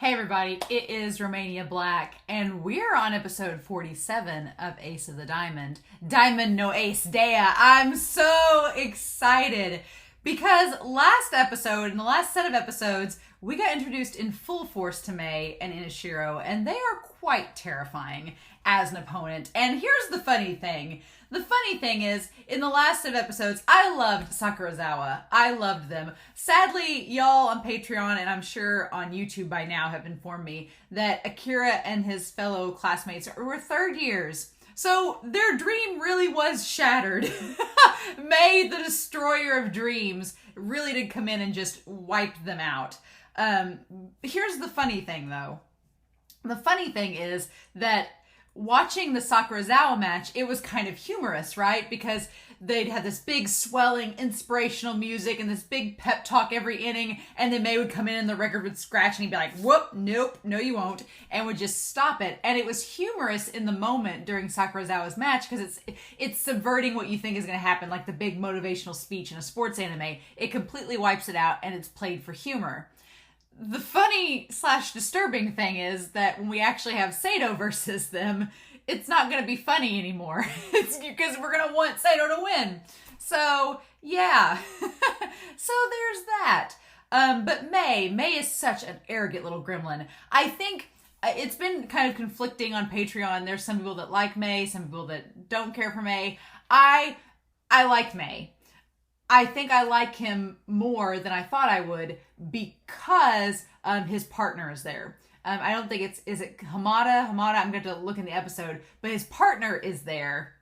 Hey everybody, it is Romania Black, and we're on episode 47 of Ace of the Diamond. Diamond no Ace Dea. I'm so excited because in the last set of episodes, we got introduced in full force to Mei and Inashiro, and they are quite terrifying as an opponent. And here's the funny thing. The funny thing is, in the last set of episodes, I loved Sakurazawa. I loved them. Sadly, y'all on Patreon, and I'm sure on YouTube by now, have informed me that Akira and his fellow classmates were third years. So their dream really was shattered. Mei, the destroyer of dreams, really did come in and just wiped them out. Here's the funny thing, though. The funny thing is that watching the Sakurazawa match, it was kind of humorous, right? Because they'd have this big swelling inspirational music and this big pep talk every inning, and then Mei would come in and the record would scratch and he'd be like, whoop, nope, no you won't, and would just stop it. And it was humorous in the moment during Sakurazawa's match because it's subverting what you think is going to happen, like the big motivational speech in a sports anime. It completely wipes it out and it's played for humor. The funny/disturbing thing is that when we actually have Sato versus them, it's not going to be funny anymore. It's because we're going to want Sato to win. So, yeah. So there's that. But Mei is such an arrogant little gremlin. I think it's been kind of conflicting on Patreon. There's some people that like Mei, some people that don't care for Mei. I like Mei. I think I like him more than I thought I would because his partner is there. I don't think is it Hamada? I'm going to look in the episode, but his partner is there.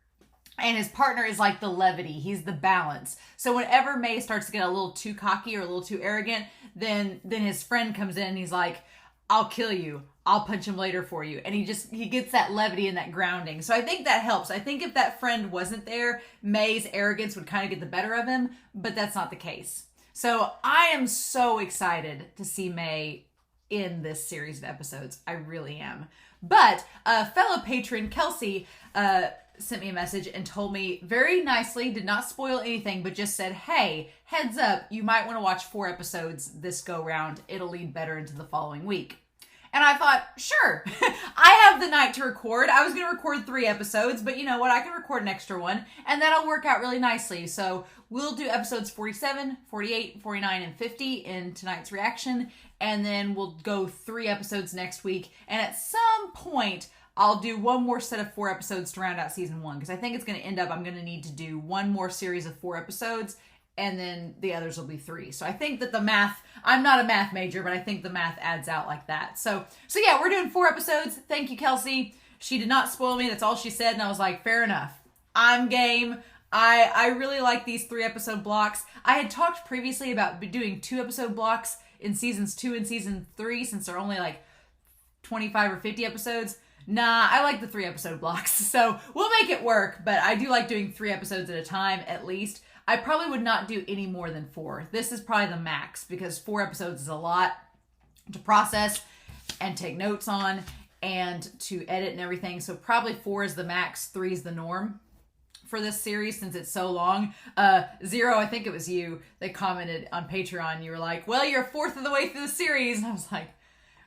And his partner is like the levity. He's the balance. So whenever Mei starts to get a little too cocky or a little too arrogant, then his friend comes in and he's like, I'll kill you. I'll punch him later for you. And he gets that levity and that grounding. So I think that helps. I think if that friend wasn't there, Mei's arrogance would kind of get the better of him, but that's not the case. So I am so excited to see Mei in this series of episodes. I really am. But a fellow patron, Kelsey, sent me a message and told me very nicely, did not spoil anything, but just said, hey, heads up, you might want to watch 4 episodes this go round. It'll lead better into the following week. And I thought, sure, I have the night to record. I was going to record 3 episodes, but you know what? I can record an extra one, and that'll work out really nicely. So we'll do episodes 47, 48, 49, and 50 in tonight's reaction, and then we'll go 3 episodes next week. And at some point, I'll do one more set of 4 episodes to round out season 1, because I think it's going to end up, I'm going to need to do one more series of 4 episodes, and then the others will be 3. So I think that the math, I'm not a math major, but I think the math adds out like that. So yeah, we're doing 4 episodes. Thank you, Kelsey. She did not spoil me. That's all she said. And I was like, fair enough. I'm game. I really like these 3 episode blocks. I had talked previously about doing 2 episode blocks in seasons 2 and season 3, since they're only like 25 or 50 episodes. Nah, I like the 3 episode blocks. So we'll make it work, but I do like doing 3 episodes at a time at least. I probably would not do any more than 4. This is probably the max because 4 episodes is a lot to process and take notes on and to edit and everything. So probably 4 is the max, 3 is the norm for this series since it's so long. Zero, I think it was you that commented on Patreon. You were like, well, you're a fourth of the way through the series. And I was like,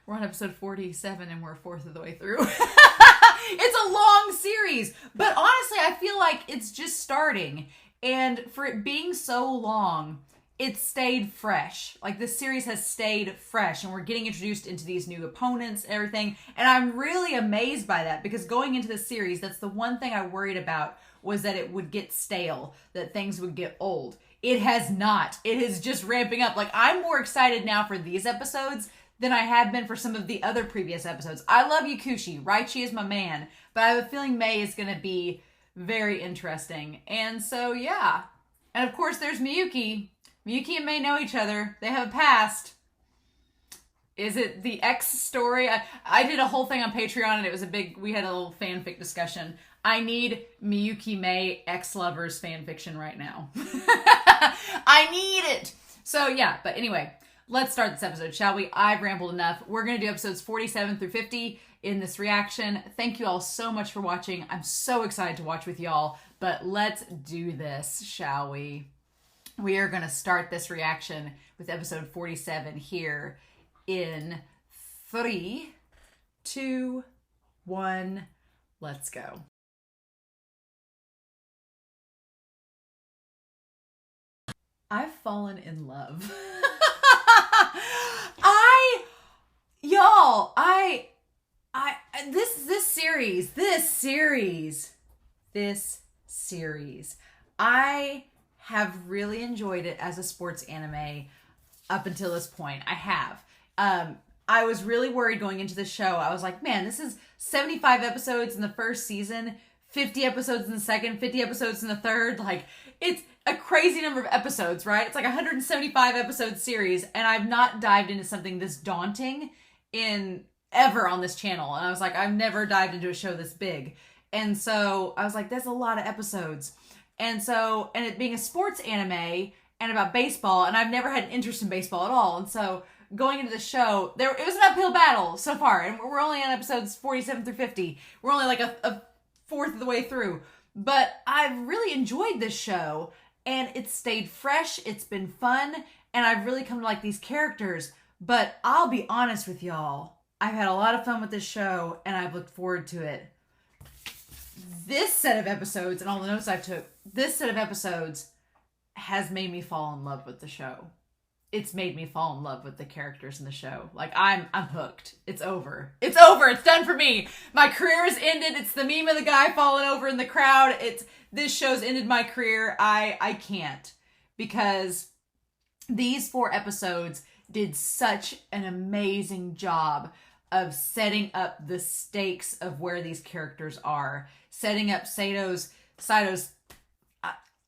we're on episode 47 and we're a fourth of the way through. It's a long series, but honestly, I feel like it's just starting. And for it being so long, it stayed fresh. Like this series has stayed fresh and we're getting introduced into these new opponents and everything. And I'm really amazed by that because going into this series, that's the one thing I worried about was that it would get stale, that things would get old. It has not. It is just ramping up. Like I'm more excited now for these episodes than I have been for some of the other previous episodes. I love Yakushi. Raichi is my man. But I have a feeling Mei is going to be very interesting. And so, yeah. And of course, there's Miyuki. Miyuki and Mei know each other. They have a past. Is it the X story? I did a whole thing on Patreon and it was we had a little fanfic discussion. I need Miyuki Mei ex-lovers fanfiction right now. I need it. So yeah, but anyway, let's start this episode, shall we? I've rambled enough. We're going to do episodes 47 through 50 in this reaction. Thank you all so much for watching. I'm so excited to watch with y'all, but let's do this, shall we? We are going to start this reaction with episode 47 here in 3, 2, 1, let's go. I've fallen in love. This series, I have really enjoyed it as a sports anime up until this point. I have. I was really worried going into the show. I was like, man, this is 75 episodes in the first season, 50 episodes in the second, 50 episodes in the third. Like, it's a crazy number of episodes, right? It's like a 175 episode series, and I've not dived into something this daunting in ever on this channel. And I was like, I've never dived into a show this big. And so I was like, that's a lot of episodes. And it being a sports anime and about baseball, and I've never had an interest in baseball at all. And so going into the show, it was an uphill battle so far. And we're only on episodes 47 through 50. We're only like a fourth of the way through. But I've really enjoyed this show, and it's stayed fresh. It's been fun, and I've really come to like these characters. But I'll be honest with y'all, I've had a lot of fun with this show, and I've looked forward to it. This set of episodes, and all the notes I took, this set of episodes has made me fall in love with the show. It's made me fall in love with the characters in the show. Like, I'm hooked. It's over. It's over. It's done for me. My career is ended. It's the meme of the guy falling over in the crowd. This show's ended my career. I can't. Because these 4 episodes did such an amazing job of setting up the stakes of where these characters are. Setting up Sato's,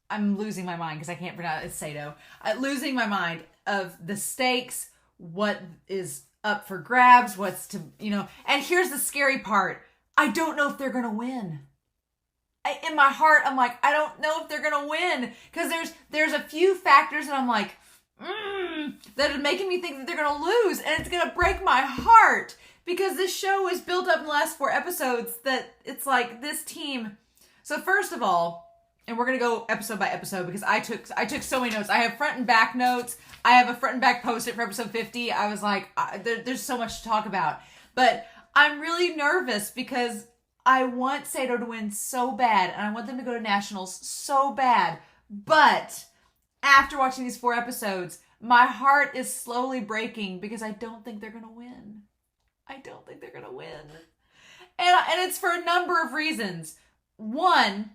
I'm losing my mind because I can't pronounce it. It's Sato. Losing my mind of the stakes, what is up for grabs, what's to, and here's the scary part. I don't know if they're going to win. In my heart, I'm like, I don't know if they're going to win, because there's a few factors that I'm like, that are making me think that they're going to lose, and it's going to break my heart, because this show is built up in the last 4 episodes that it's like this team. So first of all, and we're going to go episode by episode because I took so many notes. I have front and back notes. I have a front and back post-it for episode 50. I was like, there's so much to talk about. But I'm really nervous because I want Sato to win so bad, and I want them to go to nationals so bad. But after watching these 4 episodes, my heart is slowly breaking because I don't think they're going to win. I don't think they're going to win. And it's for a number of reasons. One,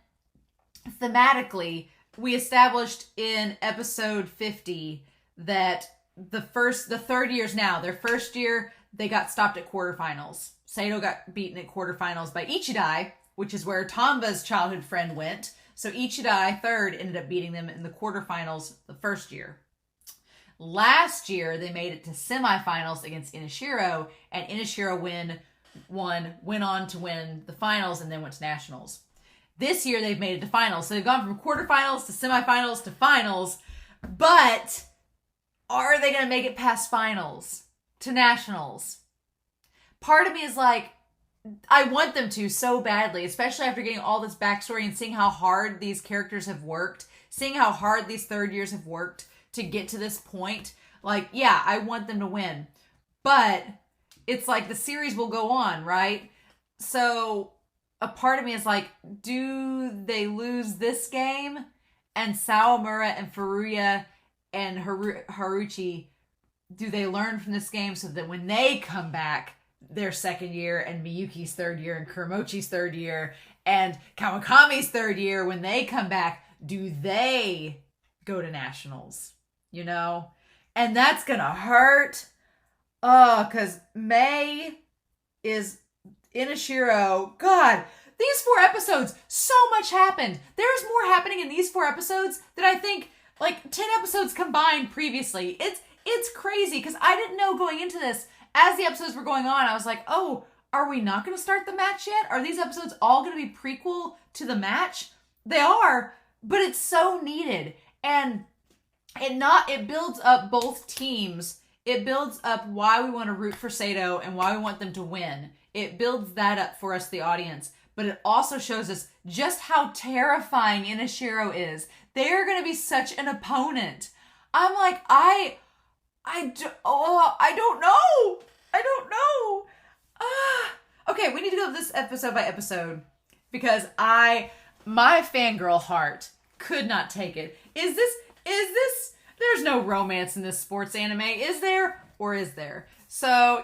thematically, we established in episode 50 that the third year's now. Their first year, they got stopped at quarterfinals. Sato got beaten at quarterfinals by Ichidai, which is where Tomba's childhood friend went. So Ichidai, third, ended up beating them in the quarterfinals the first year. Last year, they made it to semifinals against Inashiro, and Inashiro went on to win the finals and then went to nationals. This year, they've made it to finals. So they've gone from quarterfinals to semifinals to finals. But are they going to make it past finals to nationals? Part of me is like, I want them to so badly, especially after getting all this backstory and seeing how hard these characters have worked, seeing how hard these third years have worked to get to this point. Like, yeah, I want them to win. But it's like the series will go on, right? So a part of me is like, do they lose this game? And Sawamura and Furuya and Haruchi, do they learn from this game so that when they come back, their second year, and Miyuki's third year, and Kuromochi's third year, and Kawakami's third year, when they come back, do they go to nationals? And that's gonna hurt. Because Mei is Inashiro. God, these 4 episodes, so much happened. There's more happening in these 4 episodes than I think like 10 episodes combined previously. It's crazy, because I didn't know going into this. As the episodes were going on, I was like, oh, are we not going to start the match yet? Are these episodes all going to be prequel to the match? They are, but it's so needed. And it builds up both teams. It builds up why we want to root for Sato and why we want them to win. It builds that up for us, the audience. But it also shows us just how terrifying Inashiro is. They are going to be such an opponent. I'm like, I don't know. I don't know. Okay, we need to go this episode by episode because my fangirl heart could not take it. Is this, there's no romance in this sports anime, is there? Or is there? So,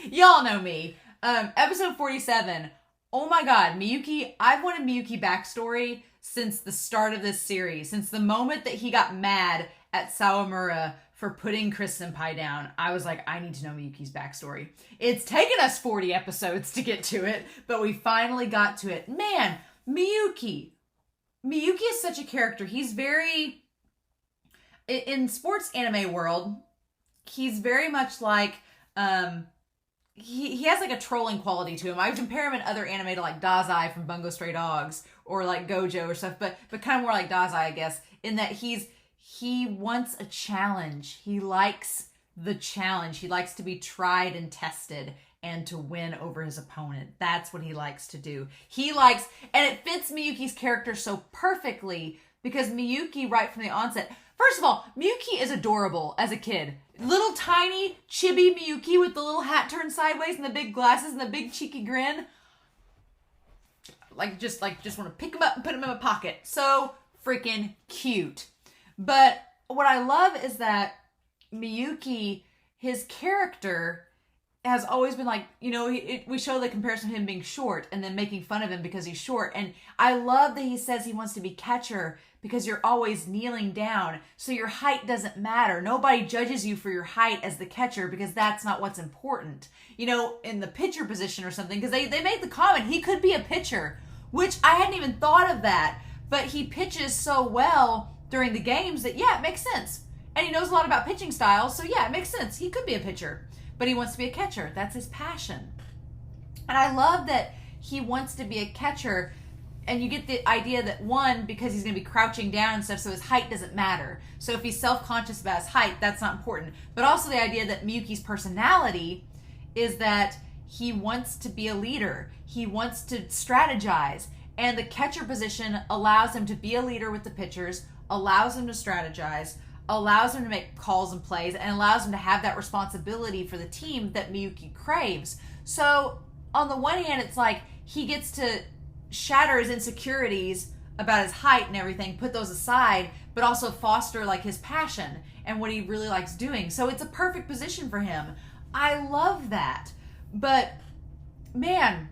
y'all know me. Episode 47. Oh my god, Miyuki, I've wanted Miyuki backstory since the start of this series. Since the moment that he got mad at Sawamura for putting Chris Senpai down, I was like, I need to know Miyuki's backstory. It's taken us 40 episodes to get to it, but we finally got to it. Man, Miyuki is such a character. He's very, in sports anime world, he's very much like, he has like a trolling quality to him. I would compare him in other anime to like Dazai from Bungo Stray Dogs or like Gojo or stuff, but kind of more like Dazai, I guess, in that he wants a challenge. He likes the challenge. He likes to be tried and tested and to win over his opponent. That's what he likes to do. And it fits Miyuki's character so perfectly because Miyuki, right from the onset, first of all, Miyuki is adorable as a kid. Little tiny, chibi Miyuki with the little hat turned sideways and the big glasses and the big cheeky grin. Just want to pick him up and put him in my pocket. So freaking cute. But what I love is that Miyuki, his character has always been like, we show the comparison of him being short and then making fun of him because he's short. And I love that he says he wants to be catcher because you're always kneeling down. So your height doesn't matter. Nobody judges you for your height as the catcher because that's not what's important. In the pitcher position or something, because they made the comment, he could be a pitcher, which I hadn't even thought of that. But he pitches so well during the games that, yeah, it makes sense. And he knows a lot about pitching styles, so yeah, it makes sense. He could be a pitcher. But he wants to be a catcher. That's his passion. And I love that he wants to be a catcher. And you get the idea that, one, because he's going to be crouching down and stuff, so his height doesn't matter. So if he's self-conscious about his height, that's not important. But also the idea that Miyuki's personality is that he wants to be a leader. He wants to strategize. And the catcher position allows him to be a leader with the pitchers, allows him to strategize, allows him to make calls and plays, and allows him to have that responsibility for the team that Miyuki craves. So on the one hand, it's like he gets to shatter his insecurities about his height and everything, put those aside, but also foster like his passion and what he really likes doing. So it's a perfect position for him. I love that. But man,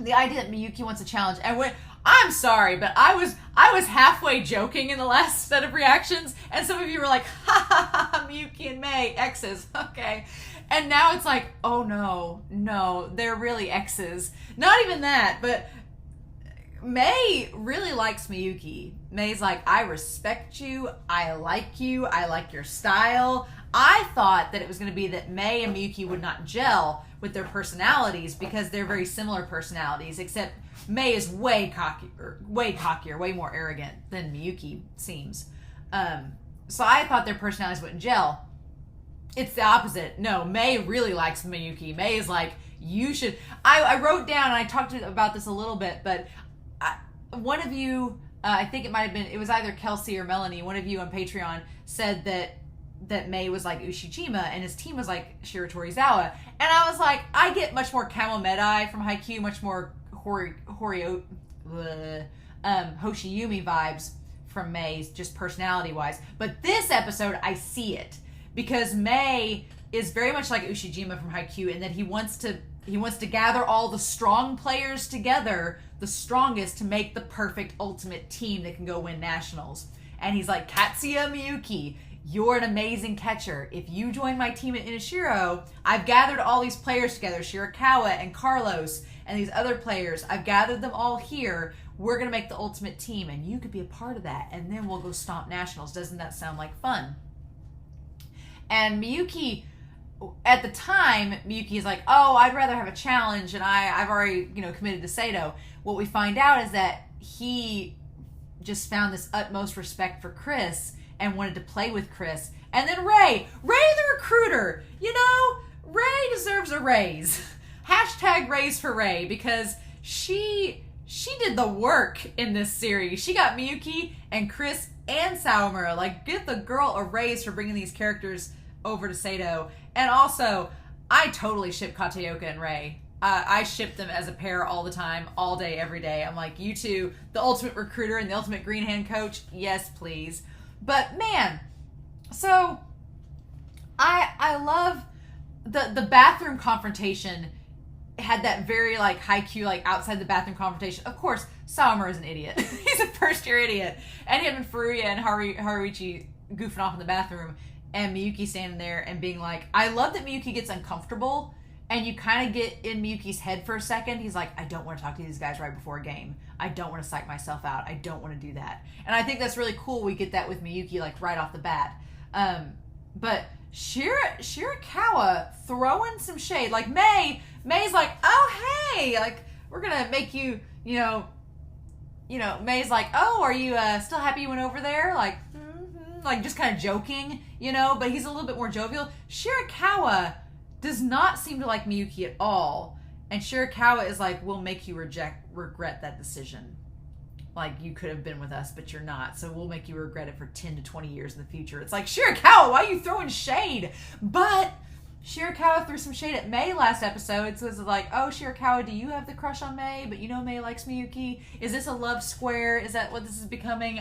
the idea that Miyuki wants a challenge, and I'm sorry, but I was halfway joking in the last set of reactions, and some of you were like, ha ha ha, Miyuki and Mei, exes, okay. And now it's like, oh no, they're really exes. Not even that, but Mei really likes Miyuki. Mei's like, I respect you, I like your style. I thought that it was going to be that Mei and Miyuki would not gel with their personalities because they're very similar personalities, except Mei is way cockier, way more arrogant than Miyuki seems. So I thought their personalities wouldn't gel. It's the opposite. No, Mei really likes Miyuki. Mei is like, you should... I wrote down, and I talked about this a little bit, but one of you, I think it was either Kelsey or Melanie, one of you on Patreon said that Mei was like Ushijima and his team was like Shiratorizawa. And I was like, I get much more Kamo Medai from Haikyuu, much more Hoshiyumi vibes from Mei, just personality-wise. But this episode, I see it. Because Mei is very much like Ushijima from Haikyuu in that he wants to gather all the strong players together, the strongest, to make the perfect ultimate team that can go win nationals. And he's like, Katsuya Miyuki, you're an amazing catcher. If you join my team at Inashiro, I've gathered all these players together, Shirakawa and Carlos and these other players. I've gathered them all here. We're going to make the ultimate team, and you could be a part of that, and then we'll go stomp nationals. Doesn't that sound like fun? And Miyuki, at the time, Miyuki is like, oh, I'd rather have a challenge, and I've already, committed to Sato. What we find out is that he just found this utmost respect for Chris and wanted to play with Chris. And then Ray the recruiter, Ray deserves a raise. Hashtag raise for Ray, because she did the work in this series. She got Miyuki and Chris and Sawamura. Like, give the girl a raise for bringing these characters over to Sato. And also, I totally ship Kataoka and Ray. I ship them as a pair all the time, all day, every day. I'm like, you two, the ultimate recruiter and the ultimate green hand coach, yes, please. But man, so I love the bathroom confrontation. Had that very like Haikyuu, like outside the bathroom confrontation. Of course, Sawamura is an idiot. He's a first year idiot, and him and Furuya and Haruichi goofing off in the bathroom, and Miyuki standing there and being like, I love that Miyuki gets uncomfortable. And you kind of get in Miyuki's head for a second. He's like, I don't want to talk to these guys right before a game. I don't want to psych myself out. I don't want to do that. And I think that's really cool. We get that with Miyuki, like, right off the bat. But Shirakawa throwing some shade. Like, May's like, oh, hey, like, we're going to make you, you know, May's like, oh, are you still happy you went over there? Like, like, just kind of joking, you know, but he's a little bit more jovial. Shirakawa does not seem to like Miyuki at all. And Shirakawa is like, we'll make you regret that decision. Like, you could have been with us, but you're not. So we'll make you regret it for 10 to 20 years in the future. It's like, Shirakawa, why are you throwing shade? But Shirakawa threw some shade at May last episode. So it's like, oh, Shirakawa, do you have the crush on May? But you know May likes Miyuki. Is this a love square? Is that what this is becoming?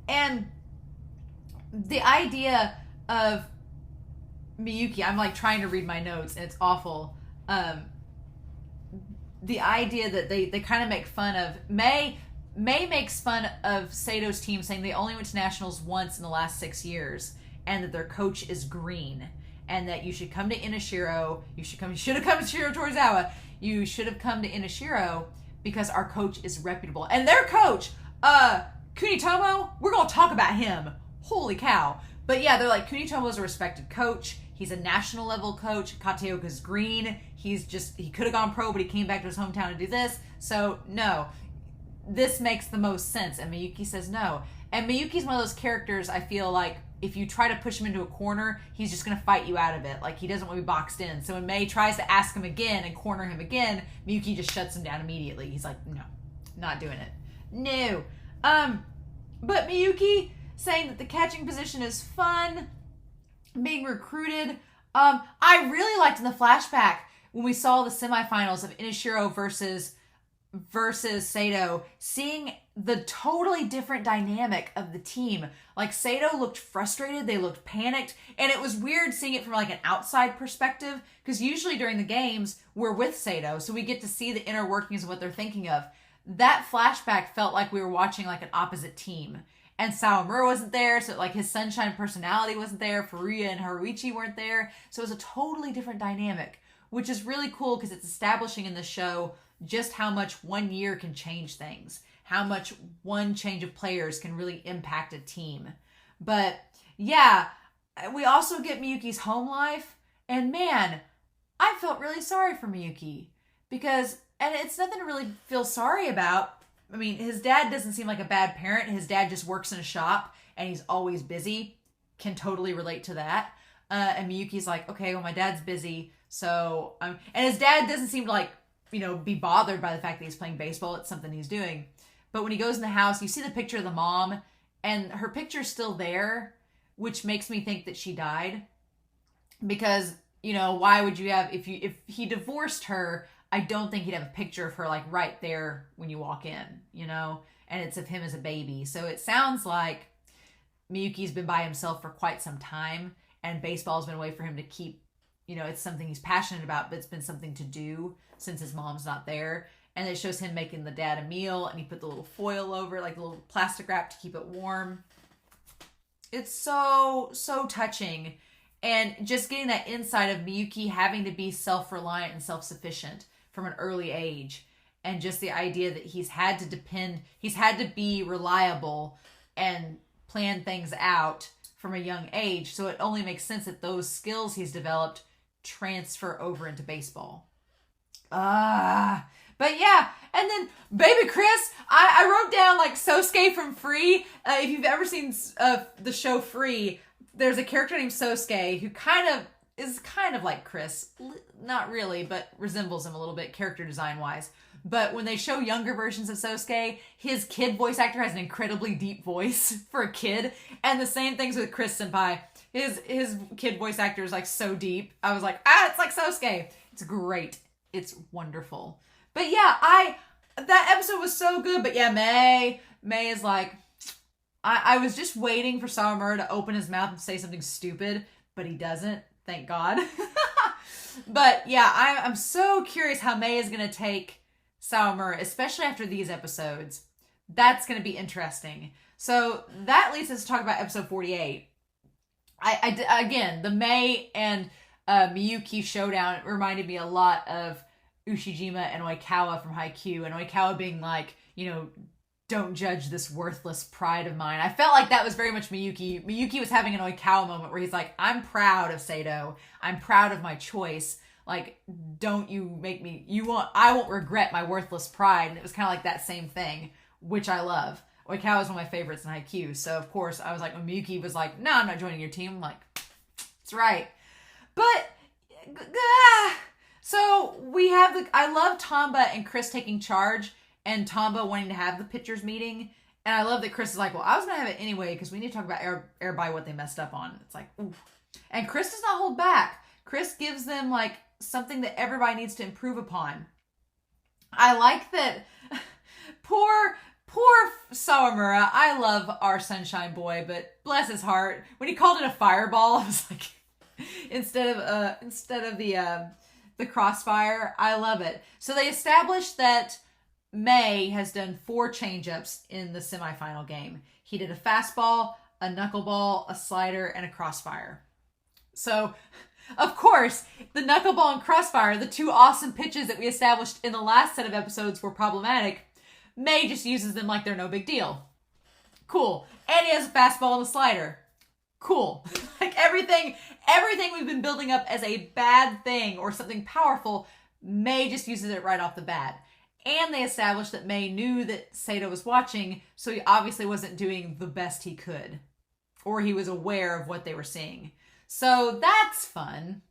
And the idea of Miyuki, I'm like trying to read my notes and it's awful. The idea that they kind of make fun of May makes fun of Sato's team, saying they only went to nationals once in the last 6 years and that their coach is green and that you should come to Inashiro. You should have come to Shiro Torizawa. You should have come to Inashiro because our coach is reputable. And their coach, Kunitomo, we're going to talk about him. Holy cow. But yeah, they're like, Kunitomo is a respected coach. He's a national level coach. Kataoka's green. He could have gone pro, but he came back to his hometown to do this. So no, this makes the most sense. And Miyuki says no. And Miyuki's one of those characters, I feel like, if you try to push him into a corner, he's just going to fight you out of it. Like, he doesn't want to be boxed in. So when May tries to ask him again and corner him again, Miyuki just shuts him down immediately. He's like, no, not doing it. No. But Miyuki saying that the catching position is fun, being recruited. I really liked in the flashback when we saw the semifinals of Inashiro versus Sato, seeing the totally different dynamic of the team. Like, Sato looked frustrated, they looked panicked, and it was weird seeing it from like an outside perspective, because usually during the games we're with Sato, so we get to see the inner workings of what they're thinking of. That flashback felt like we were watching like an opposite team. And Sawamura wasn't there, so like his sunshine personality wasn't there. Furuya and Haruichi weren't there. So it was a totally different dynamic, which is really cool because it's establishing in the show just how much 1 year can change things. How much one change of players can really impact a team. But yeah, we also get Miyuki's home life. And man, I felt really sorry for Miyuki. Because, and it's nothing to really feel sorry about. I mean, his dad doesn't seem like a bad parent. His dad just works in a shop and he's always busy. Can totally relate to that. And Miyuki's like, okay, well, my dad's busy. So, and his dad doesn't seem to like, be bothered by the fact that he's playing baseball. It's something he's doing. But when he goes in the house, you see the picture of the mom and her picture's still there, which makes me think that she died. Because, why would you have, if he divorced her, I don't think he'd have a picture of her like right there when you walk in, and it's of him as a baby. So it sounds like Miyuki's been by himself for quite some time and baseball's been a way for him to keep, it's something he's passionate about, but it's been something to do since his mom's not there. And it shows him making the dad a meal and he put the little foil over, like the little plastic wrap to keep it warm. It's so, so touching. And just getting that insight of Miyuki having to be self-reliant and self-sufficient from an early age, and just the idea that he's had to be reliable and plan things out from a young age. So it only makes sense that those skills he's developed transfer over into baseball. But yeah, and then Baby Chris, I wrote down like Sosuke from Free. If you've ever seen the show Free, there's a character named Sosuke who is kind of like Chris. Not really, but resembles him a little bit character design wise. But when they show younger versions of Sosuke, his kid voice actor has an incredibly deep voice for a kid. And the same things with Chris Senpai. His kid voice actor is like so deep. I was like, it's like Sosuke. It's great. It's wonderful. But yeah, that episode was so good. But yeah, May is like, I was just waiting for Sawamura to open his mouth and say something stupid, but he doesn't. Thank God. But yeah, I'm so curious how May is going to take Sawamura, especially after these episodes. That's going to be interesting. So that leads us to talk about episode 48. Again, the May and Miyuki showdown reminded me a lot of Ushijima and Oikawa from Haikyuu, and Oikawa being like, don't judge this worthless pride of mine. I felt like that was very much Miyuki. Miyuki was having an Oikawa moment where he's like, I'm proud of Sato. I'm proud of my choice. Like, don't you make me, I won't regret my worthless pride. And it was kind of like that same thing, which I love. Oikawa is one of my favorites in Haikyuu. So, of course, I was like, when Miyuki was like, no, I'm not joining your team. I'm like, that's right. But, so we have I love Tamba and Chris taking charge. And Tamba wanting to have the pitchers meeting. And I love that Chris is like, well, I was going to have it anyway because we need to talk about everybody what they messed up on. It's like, ooh. And Chris does not hold back. Chris gives them like something that everybody needs to improve upon. I like that poor Sawamura. I love our sunshine boy, but bless his heart. When he called it a fireball, I was like, instead of the crossfire, I love it. So they established that May has done 4 changeups in the semifinal game. He did a fastball, a knuckleball, a slider, and a crossfire. So, of course, the knuckleball and crossfire, the 2 awesome pitches that we established in the last set of episodes were problematic. May just uses them like they're no big deal. Cool. And he has a fastball and a slider. Cool. Like everything we've been building up as a bad thing or something powerful, May just uses it right off the bat. And they established that May knew that Sato was watching, so he obviously wasn't doing the best he could. Or he was aware of what they were seeing. So that's fun.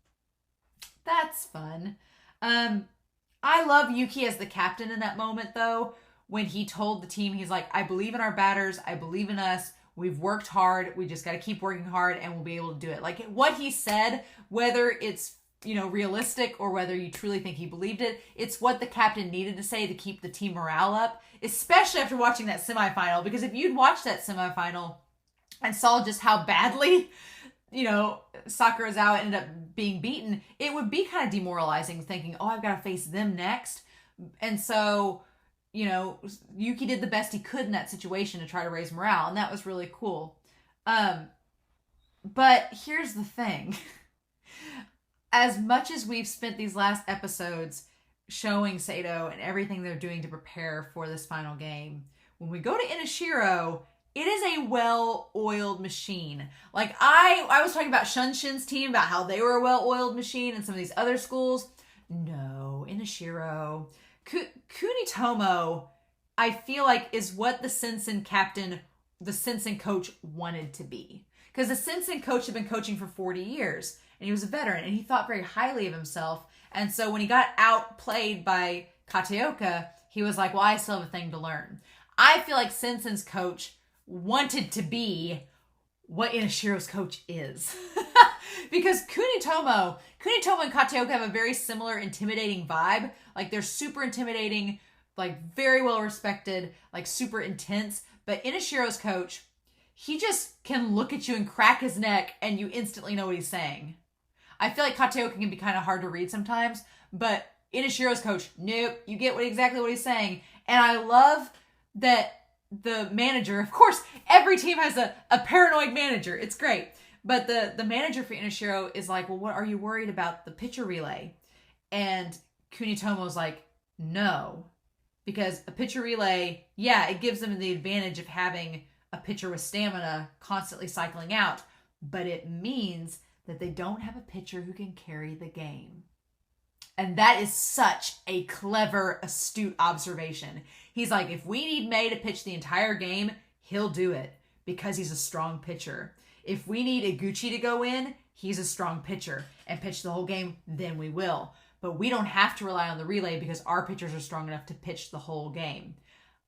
That's fun. I love Yuki as the captain in that moment, though. When he told the team, he's like, I believe in our batters. I believe in us. We've worked hard. We just got to keep working hard and we'll be able to do it. Like what he said, whether it's realistic or whether you truly think he believed it, it's what the captain needed to say to keep the team morale up, especially after watching that semifinal. Because if you'd watched that semifinal and saw just how badly, Sakurazawa ended up being beaten, it would be kind of demoralizing thinking, oh, I've got to face them next. And so, Yuki did the best he could in that situation to try to raise morale, and that was really cool. But here's the thing. As much as we've spent these last episodes showing Sato and everything they're doing to prepare for this final game, when we go to Inashiro, it is a well-oiled machine. Like, I was talking about Shunshin's team, about how they were a well-oiled machine, and some of these other schools. No, Inashiro. Kunitomo, I feel like, is what the Sensen captain, the Sensen coach wanted to be. Because the Sensen coach had been coaching for 40 years. And he was a veteran, and he thought very highly of himself. And so when he got outplayed by Kateoka, he was like, well, I still have a thing to learn. I feel like Sensen's coach wanted to be what Inashiro's coach is. Because Kunitomo and Kateoka have a very similar intimidating vibe. Like, they're super intimidating, like, very well respected, like, super intense. But Inashiro's coach, he just can look at you and crack his neck, and you instantly know what he's saying. I feel like Kateoka can be kind of hard to read sometimes, but Inashiro's coach, nope, you get exactly what he's saying. And I love that the manager, of course, every team has a paranoid manager. It's great. But the manager for Inashiro is like, well, what are you worried about the pitcher relay? And Kunitomo's like, no. Because a pitcher relay, yeah, it gives them the advantage of having a pitcher with stamina constantly cycling out. But it means that they don't have a pitcher who can carry the game. And that is such a clever, astute observation. He's like, if we need May to pitch the entire game, he'll do it because he's a strong pitcher. If we need Iguchi to go in, he's a strong pitcher and pitch the whole game, then we will. But we don't have to rely on the relay because our pitchers are strong enough to pitch the whole game.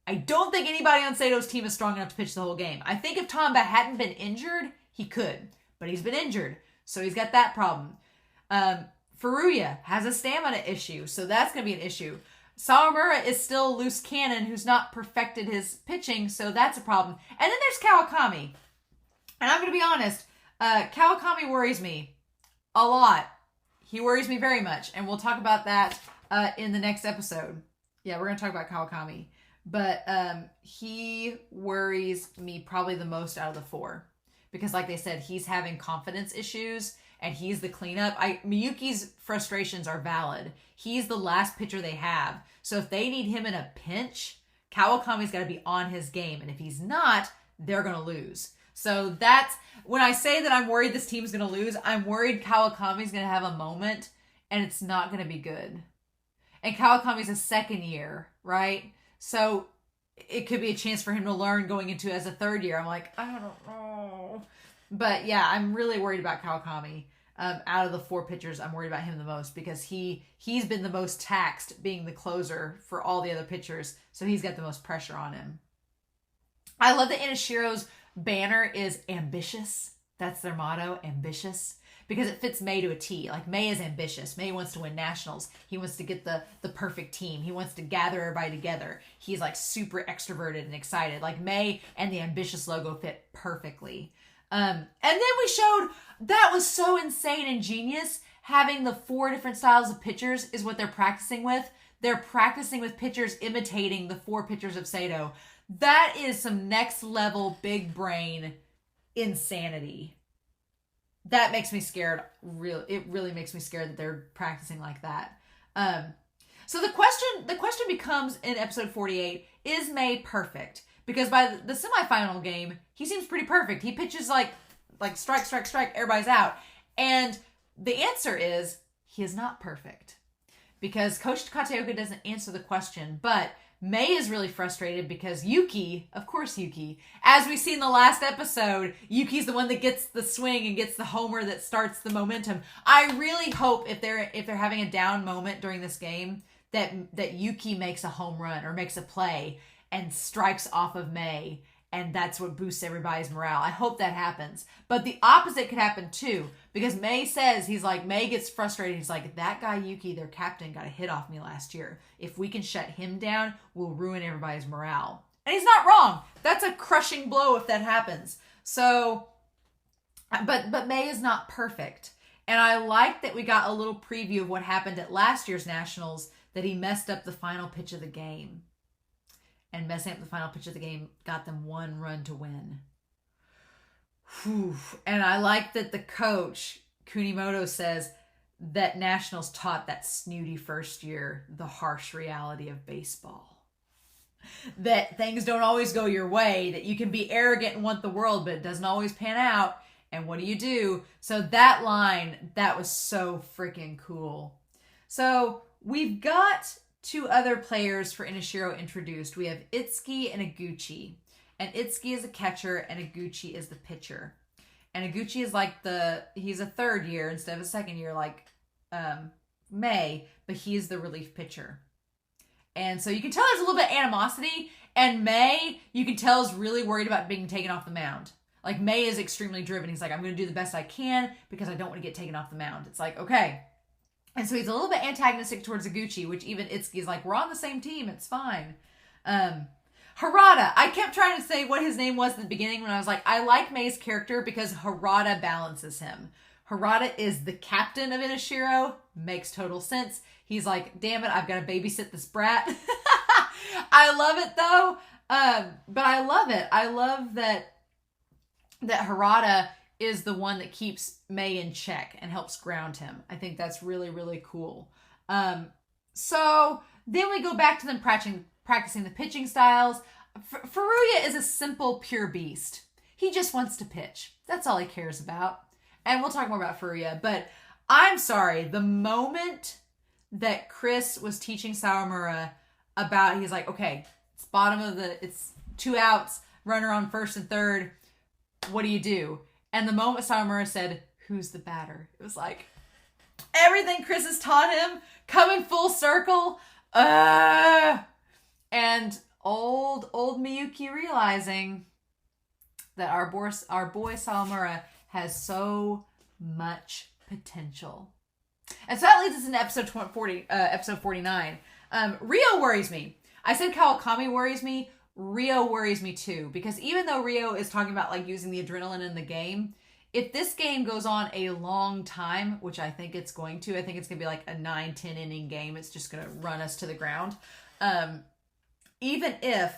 I don't think anybody on Sato's team is strong enough to pitch the whole game. I think if Tamba hadn't been injured, he could. but he's been injured, so he's got that problem. Furuya has a stamina issue, so that's going to be an issue. Sawamura is still a loose cannon who's not perfected his pitching, so that's a problem. And then there's Kawakami. And I'm going to be honest, Kawakami worries me a lot. He worries me very much, and we'll talk about that in the next episode. Yeah, we're going to talk about Kawakami. But he worries me probably the most out of the four. Because like they said, he's having confidence issues, and he's the cleanup. Miyuki's frustrations are valid. He's the last pitcher they have. So if they need him in a pinch, Kawakami's got to be on his game. And if he's not, they're going to lose. So that's, when I say that I'm worried this team's going to lose, I'm worried Kawakami's going to have a moment, and it's not going to be good. And Kawakami's a second year, right? So it could be a chance for him to learn going into as a third year. I'm like, I don't know. But yeah, I'm really worried about Kawakami. Out of the four pitchers, I'm worried about him the most because he's been the most taxed being the closer for all the other pitchers. So he's got the most pressure on him. I love that Inishiro's banner is ambitious. That's their motto, ambitious. Because it fits Mei to a T. Like, Mei is ambitious. Mei wants to win nationals. He wants to get the perfect team. He wants to gather everybody together. He's like super extroverted and excited. Like, Mei and the ambitious logo fit perfectly. And then we showed, that was so insane and genius. Having the 4 different styles of pitchers is what they're practicing with. They're practicing with pitchers imitating the 4 pitchers of Sato. That is some next level big brain insanity. That makes me scared. It really makes me scared that they're practicing like that. So the question becomes in episode 48, is Mei perfect? Because by the semifinal game, he seems pretty perfect. He pitches like strike, strike, strike, everybody's out. And the answer is, he is not perfect. Because Coach Kateoka doesn't answer the question, but Mei is really frustrated because Yuki, of course Yuki, as we see in the last episode, Yuki's the one that gets the swing and gets the homer that starts the momentum. I really hope if they're having a down moment during this game that Yuki makes a home run or makes a play and strikes off of Mei, and that's what boosts everybody's morale. I hope that happens. But the opposite could happen too, because Mei gets frustrated. He's like, that guy Yuki, their captain, got a hit off me last year. If we can shut him down, we'll ruin everybody's morale. And he's not wrong. That's a crushing blow if that happens. So, but Mei is not perfect. And I like that we got a little preview of what happened at last year's Nationals, that he messed up the final pitch of the game. And messing up the final pitch of the game got them 1 run to win. Whew. And I like that the coach, Kunimoto, says that Nationals taught that snooty first year the harsh reality of baseball. That things don't always go your way, that you can be arrogant and want the world, but it doesn't always pan out. And what do? So that line, that was so freaking cool. So we've got 2 other players for Inishiro introduced. We have Itsuki and Iguchi. And Itsuki is the catcher and Iguchi is the pitcher. And Iguchi is like he's a third year instead of a second year like Mei, but he's the relief pitcher. And so you can tell there's a little bit of animosity, and Mei, you can tell, is really worried about being taken off the mound. Like, Mei is extremely driven. He's like, I'm going to do the best I can because I don't want to get taken off the mound. It's like, okay. And so he's a little bit antagonistic towards Iguchi, which even Itsuki is like, we're on the same team. It's fine. Harada. I kept trying to say what his name was at the beginning when I was like, I like Mei's character because Harada balances him. Harada is the captain of Inishiro. Makes total sense. He's like, damn it, I've got to babysit this brat. I love it though. But I love it. I love that Harada is the one that keeps Mei in check and helps ground him. I think that's really, really cool. So then we go back to them practicing the pitching styles. Furuya is a simple, pure beast. He just wants to pitch. That's all he cares about. And we'll talk more about Furuya. But I'm sorry, the moment that Chris was teaching Sawamura about, he's like, okay, it's 2 outs, runner on first and third. What do? And the moment Sawamura said, who's the batter? It was like, everything Chris has taught him coming full circle. And old Miyuki realizing that our boy Sawamura has so much potential. And so that leads us into episode 49. Rio worries me. I said Kawakami worries me. Rio worries me too, because even though Rio is talking about like using the adrenaline in the game, if this game goes on a long time, which I think it's going to, I think it's going to be like a 9-10 inning game. It's just going to run us to the ground. Even if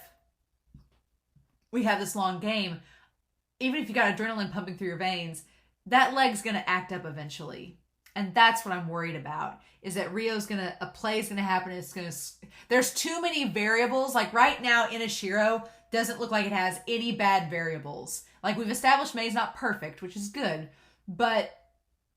we have this long game, even if you got adrenaline pumping through your veins, that leg's going to act up eventually. And that's what I'm worried about, is that a play is going to happen. There's too many variables. Like right now, Inashiro doesn't look like it has any bad variables. Like we've established Mei's not perfect, which is good. But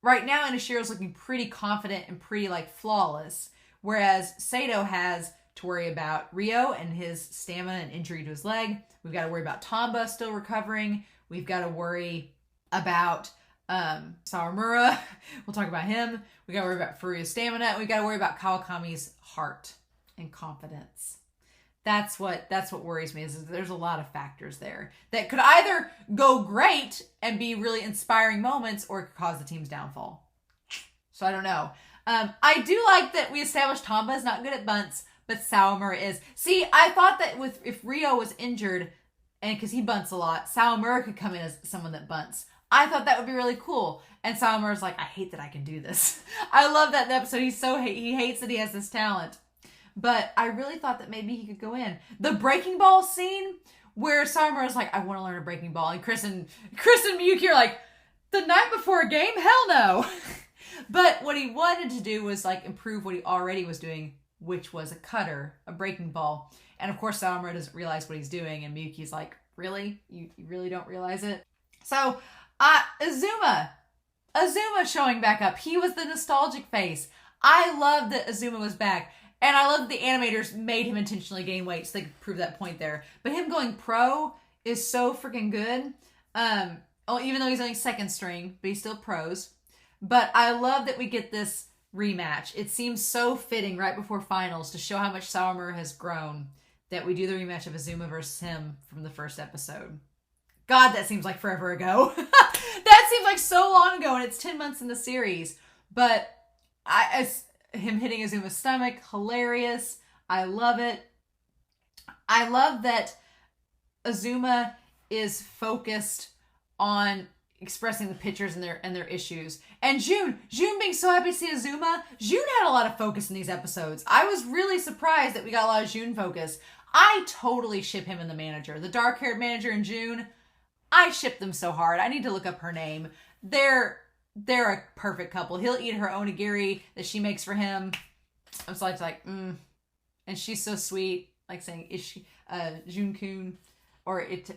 right now, Inashiro's looking pretty confident and pretty like flawless. Whereas Sato has to worry about Rio and his stamina and injury to his leg. We've got to worry about Tamba still recovering. We've got to worry about Sawamura. We'll talk about him. We got to worry about Furuya's stamina. We got to worry about Kawakami's heart and confidence. That's what worries me, is there's a lot of factors there that could either go great and be really inspiring moments, or it could cause the team's downfall. So I don't know. I do like that we established Tamba is not good at bunts, but Sawamura is. See, I thought that if Rio was injured, and because he bunts a lot, Sawamura could come in as someone that bunts. I thought that would be really cool. And Sawamura's like, I hate that I can do this. I love that in the episode. He hates that he has this talent. But I really thought that maybe he could go in. The breaking ball scene where Sawamura's like, I want to learn a breaking ball. And Chris and Miyuki are like, the night before a game? Hell no. But what he wanted to do was like improve what he already was doing, which was a breaking ball. And of course, Sawamura doesn't realize what he's doing. And Miyuki's like, really? You really don't realize it? So, Azuma showing back up. He was the nostalgic face. I love that Azuma was back. And I love that the animators made him intentionally gain weight so they could prove that point there. But him going pro is so freaking good. Even though he's only second string, but he's still pros. But I love that we get this rematch. It seems so fitting right before finals to show how much Sawamura has grown that we do the rematch of Azuma versus him from the first episode. God, that seems like forever ago. That seems like so long ago, and it's 10 months in the series. But him hitting Azuma's stomach, hilarious. I love it. I love that Azuma is focused on expressing the pitchers and their issues. And June being so happy to see Azuma. June had a lot of focus in these episodes. I was really surprised that we got a lot of June focus. I totally ship him and the manager. The dark-haired manager and June, I ship them so hard. I need to look up her name. They're a perfect couple. He'll eat her onigiri that she makes for him. I'm so like, and she's so sweet. Like saying, is she, Jun-kun, or it,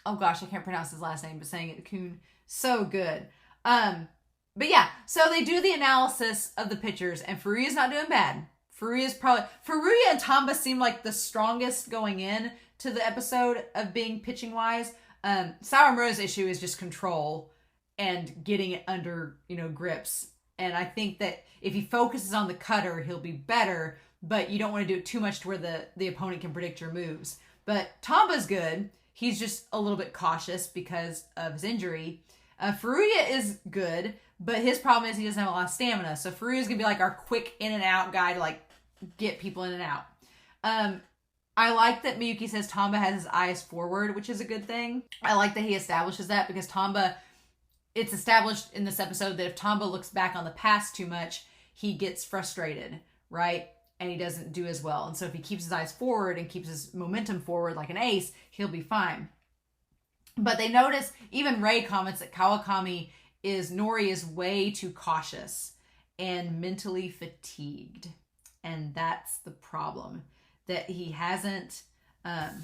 oh gosh, I can't pronounce his last name, but saying it, Kun, so good. But yeah, so they do the analysis of the pitchers, and Furuya's not doing bad. Furuya and Tamba seem like the strongest going in to the episode of being pitching wise. Sawamura's issue is just control and getting it under, grips. And I think that if he focuses on the cutter, he'll be better, but you don't want to do it too much to where the opponent can predict your moves. But Tamba's good. He's just a little bit cautious because of his injury. Furuya is good, but his problem is he doesn't have a lot of stamina. So Furuya's going to be like our quick in and out guy to like get people in and out. I like that Miyuki says Tamba has his eyes forward, which is a good thing. I like that he establishes that because it's established in this episode that if Tamba looks back on the past too much, he gets frustrated, right? And he doesn't do as well. And so if he keeps his eyes forward and keeps his momentum forward like an ace, he'll be fine. But they notice, even Ray comments that Nori is way too cautious and mentally fatigued. And that's the problem. That he hasn't, Miyuki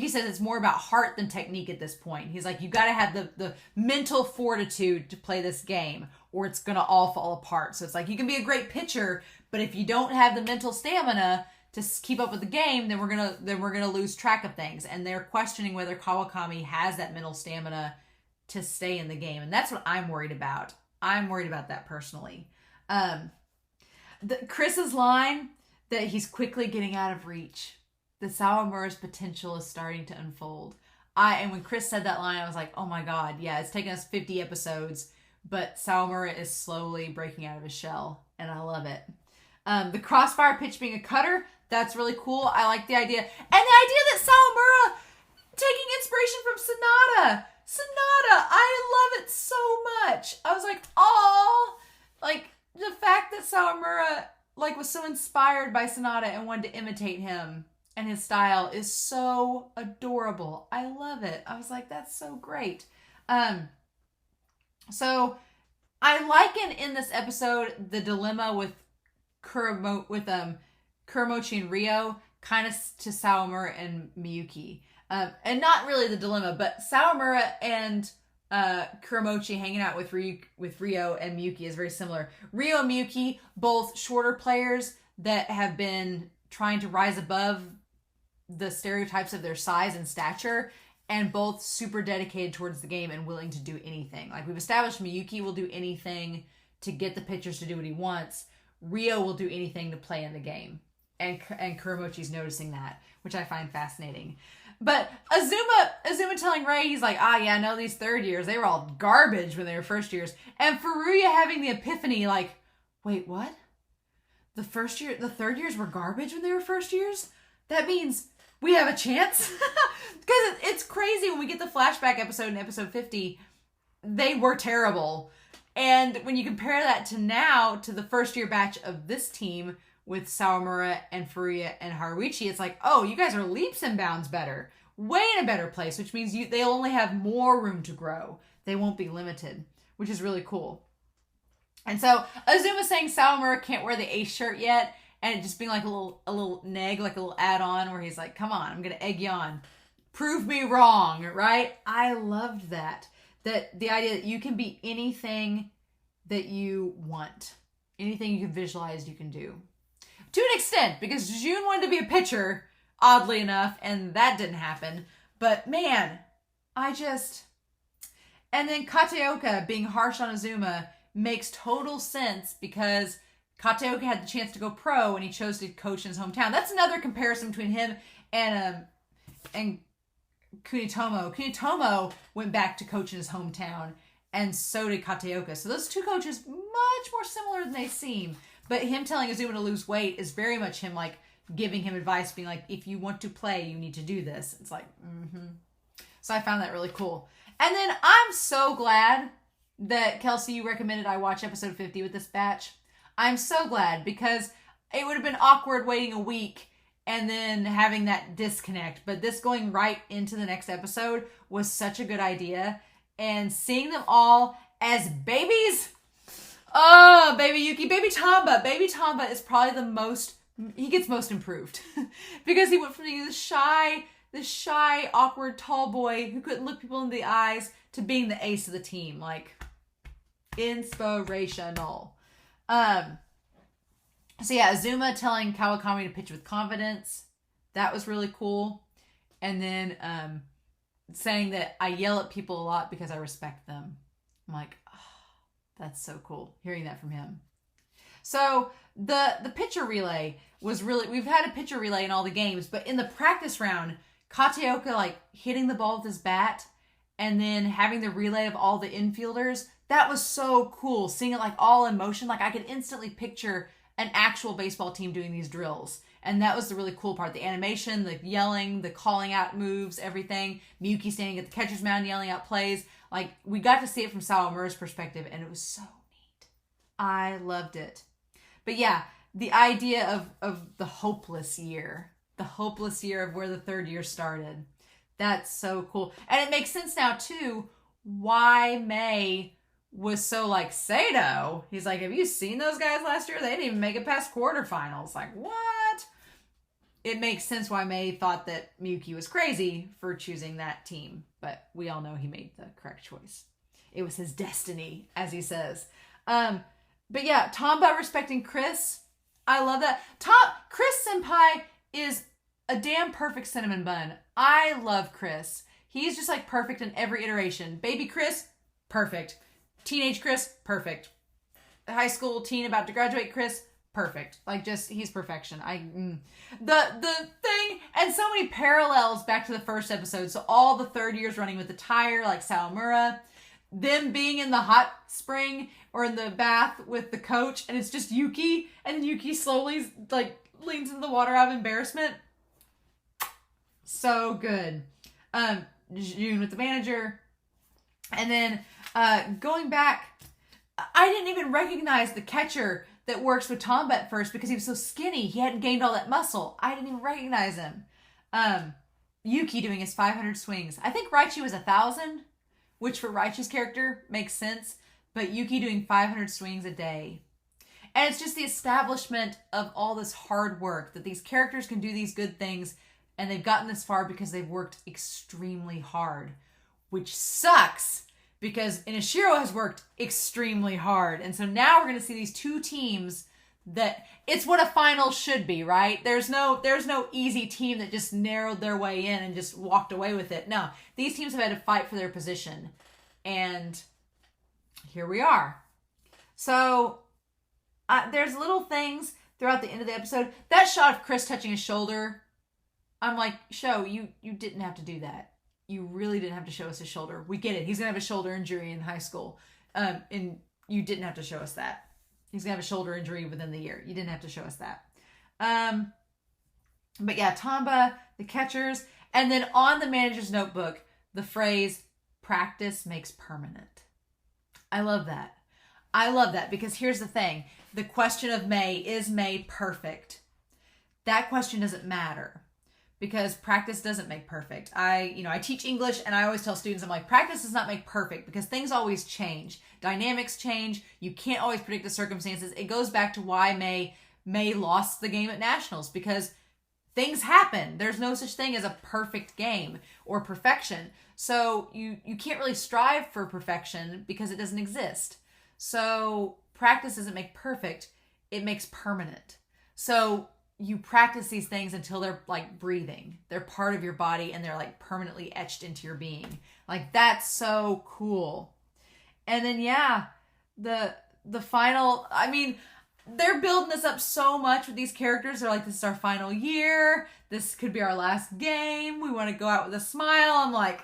says it's more about heart than technique at this point. He's like, you got to have the mental fortitude to play this game or it's going to all fall apart. So it's like, you can be a great pitcher, but if you don't have the mental stamina to keep up with the game, then we're going to lose track of things. And they're questioning whether Kawakami has that mental stamina to stay in the game. And that's what I'm worried about. I'm worried about that personally. Chris's line that he's quickly getting out of reach. The Sawamura's potential is starting to unfold. And when Chris said that line, I was like, oh my God, yeah, it's taken us 50 episodes, but Sawamura is slowly breaking out of his shell, and I love it. The crossfire pitch being a cutter, that's really cool. I like the idea. And the idea that Sawamura taking inspiration from Sonata. Sonata, I love it so much. I was like, oh, like the fact that Sawamura like was so inspired by Sonata and wanted to imitate him and his style is so adorable. I love it. I was like, that's so great. So I liken in this episode the dilemma with Kuramochi and Rio kind of to Sawamura and Miyuki. And not really the dilemma, but Sawamura and Kuramochi hanging out with Rio and Miyuki is very similar. Rio and Miyuki, both shorter players that have been trying to rise above the stereotypes of their size and stature, and both super dedicated towards the game and willing to do anything. Like we've established, Miyuki will do anything to get the pitchers to do what he wants. Rio will do anything to play in the game. And Kuramochi's noticing that, which I find fascinating. But Azuma telling Ray, he's like, yeah, no, these third years, they were all garbage when they were first years. And Furuya having the epiphany, like, wait, what? The third years were garbage when they were first years? That means we have a chance? Because it's crazy when we get the flashback episode in episode 50, they were terrible. And when you compare that to now, to the first year batch of this team with Sawamura and Furuya and Haruichi, it's like, oh, you guys are leaps and bounds better. Way in a better place, which means they'll only have more room to grow. They won't be limited, which is really cool. And so Azuma saying Sawamura can't wear the ace shirt yet, and it just being like a little neg, like a little add-on where he's like, come on, I'm going to egg you on. Prove me wrong, right? I loved that. That the idea that you can be anything that you want. Anything you can visualize, you can do. To an extent, because Jun wanted to be a pitcher, oddly enough, and that didn't happen. But man, and then Kateoka being harsh on Azuma makes total sense because Kateoka had the chance to go pro and he chose to coach in his hometown. That's another comparison between him and Kunitomo. Kunitomo went back to coach in his hometown, and so did Kateoka. So those two coaches, much more similar than they seem. But him telling Azuma to lose weight is very much him like giving him advice, being like, if you want to play, you need to do this. It's like, So I found that really cool. And then I'm so glad that, Kelsey, you recommended I watch episode 50 with this batch. I'm so glad, because it would have been awkward waiting a week and then having that disconnect. But this going right into the next episode was such a good idea. And seeing them all as babies... Oh, Baby Yuki, Baby Tamba. Baby Tamba is probably he gets most improved. Because he went from being this shy, awkward, tall boy who couldn't look people in the eyes to being the ace of the team. Like, inspirational. So yeah, Azuma telling Kawakami to pitch with confidence. That was really cool. And then saying that I yell at people a lot because I respect them. I'm like, that's so cool, hearing that from him. So the pitcher relay was really, we've had a pitcher relay in all the games, but in the practice round, Kateoka like hitting the ball with his bat and then having the relay of all the infielders, that was so cool. Seeing it like all in motion, like I could instantly picture an actual baseball team doing these drills. And that was the really cool part. The animation, the yelling, the calling out moves, everything. Miyuki standing at the catcher's mound yelling out plays. Like, we got to see it from Sawamura's perspective, and it was so neat. I loved it. But yeah, the idea of the hopeless year of where the third year started, that's so cool. And it makes sense now, too, why May was so like, Sato. He's like, have you seen those guys last year? They didn't even make it past quarterfinals. Like, what? It makes sense why May thought that Miyuki was crazy for choosing that team. But we all know he made the correct choice. It was his destiny, as he says. But yeah, Tamba respecting Chris. I love that. Chris Senpai is a damn perfect cinnamon bun. I love Chris. He's just like perfect in every iteration. Baby Chris, perfect. Teenage Chris, perfect. High school teen about to graduate Chris, perfect. Like, just, he's perfection. The thing, and so many parallels back to the first episode. So all the third years running with the tire, like Sawamura, them being in the hot spring or in the bath with the coach, and it's just Yuki, and then Yuki slowly, like, leans into the water out of embarrassment. So good. June with the manager. And then, going back, I didn't even recognize the catcher that works with Tomba at first because he was so skinny. He hadn't gained all that muscle. I didn't even recognize him. Yuki doing his 500 swings. I think Raichi was 1,000, which for Raichi's character makes sense. But Yuki doing 500 swings a day. And it's just the establishment of all this hard work, that these characters can do these good things, and they've gotten this far because they've worked extremely hard, which sucks because Inashiro has worked extremely hard. And so now we're going to see these two teams that it's what a final should be, right? There's no easy team that just narrowed their way in and just walked away with it. No, these teams have had to fight for their position. And here we are. So there's little things throughout the end of the episode. That shot of Chris touching his shoulder, I'm like, show, you didn't have to do that. You really didn't have to show us his shoulder. We get it. He's going to have a shoulder injury in high school. And you didn't have to show us that. He's going to have a shoulder injury within the year. You didn't have to show us that. But yeah, Tomba, the catchers, and then on the manager's notebook, the phrase, practice makes permanent. I love that. I love that because here's the thing. The question of May, is May perfect? That question doesn't matter because practice doesn't make perfect. I teach English and I always tell students, I'm like, practice does not make perfect because things always change. Dynamics change. You can't always predict the circumstances. It goes back to why May lost the game at Nationals because things happen. There's no such thing as a perfect game or perfection. So you can't really strive for perfection because it doesn't exist. So practice doesn't make perfect. It makes permanent. So you practice these things until they're like breathing. They're part of your body and they're like permanently etched into your being. Like that's so cool. And then yeah, the final, I mean, they're building this up so much with these characters. They're like, this is our final year. This could be our last game. We want to go out with a smile. I'm like,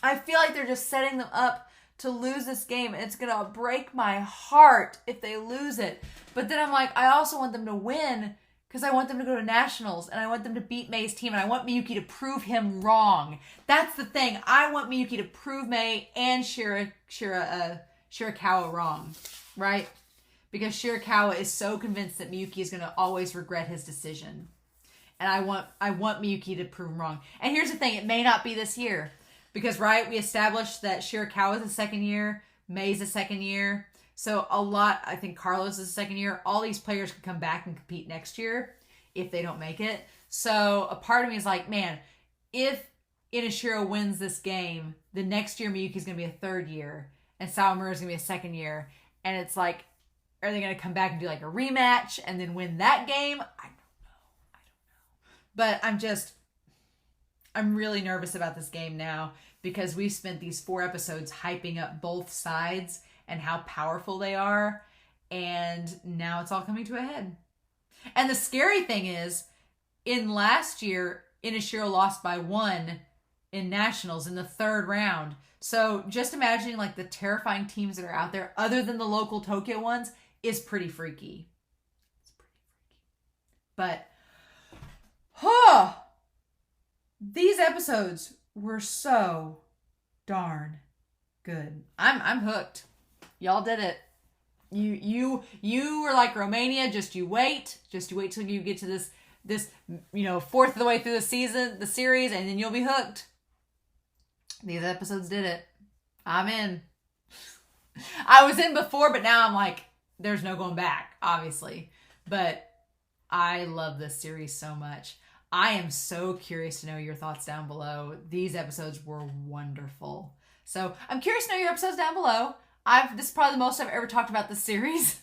I feel like they're just setting them up to lose this game. And it's going to break my heart if they lose it. But then I'm like, I also want them to win because I want them to go to Nationals and I want them to beat May's team and I want Miyuki to prove him wrong. That's the thing. I want Miyuki to prove May and Shirakawa wrong, right? Because Shirakawa is so convinced that Miyuki is going to always regret his decision. And I want Miyuki to prove him wrong. And here's the thing, it may not be this year. Because, right, we established that Shirakawa is the second year, May's the second year. So I think Carlos is the second year. All these players could come back and compete next year if they don't make it. So a part of me is like, man, if Inashiro wins this game, the next year Miyuki's going to be a third year and Sawamura is going to be a second year. And it's like, are they going to come back and do like a rematch and then win that game? I don't know. But I'm really nervous about this game now because we've spent these 4 episodes hyping up both sides and how powerful they are. And now it's all coming to a head. And the scary thing is, in last year, Inashiro lost by 1 in Nationals in the 3rd round. So just imagining like the terrifying teams that are out there, other than the local Tokyo ones, is pretty freaky. It's pretty freaky. But, these episodes were so darn good. I'm hooked. Y'all did it. You were like Romania. Just you wait till you get to this 4th of the way through the series, and then you'll be hooked. These episodes did it. I'm in. I was in before, but now I'm like, there's no going back, obviously. But I love this series so much. I am so curious to know your thoughts down below. These episodes were wonderful. So I'm curious to know your episodes down below. This is probably the most I've ever talked about this series.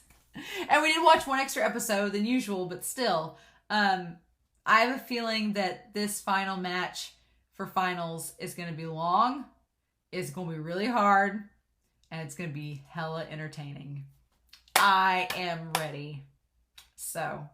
And we did watch 1 extra episode than usual, but still. I have a feeling that this final match for finals is going to be long. It's going to be really hard. And it's going to be hella entertaining. I am ready. So,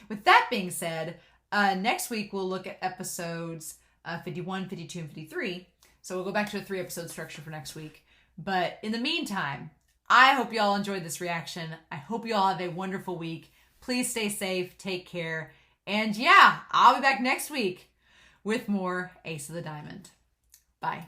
with that being said, next week we'll look at episodes 51, 52, and 53. So we'll go back to a 3-episode structure for next week. But in the meantime, I hope you all enjoyed this reaction. I hope you all have a wonderful week. Please stay safe, take care, and yeah, I'll be back next week with more Ace of the Diamond. Bye.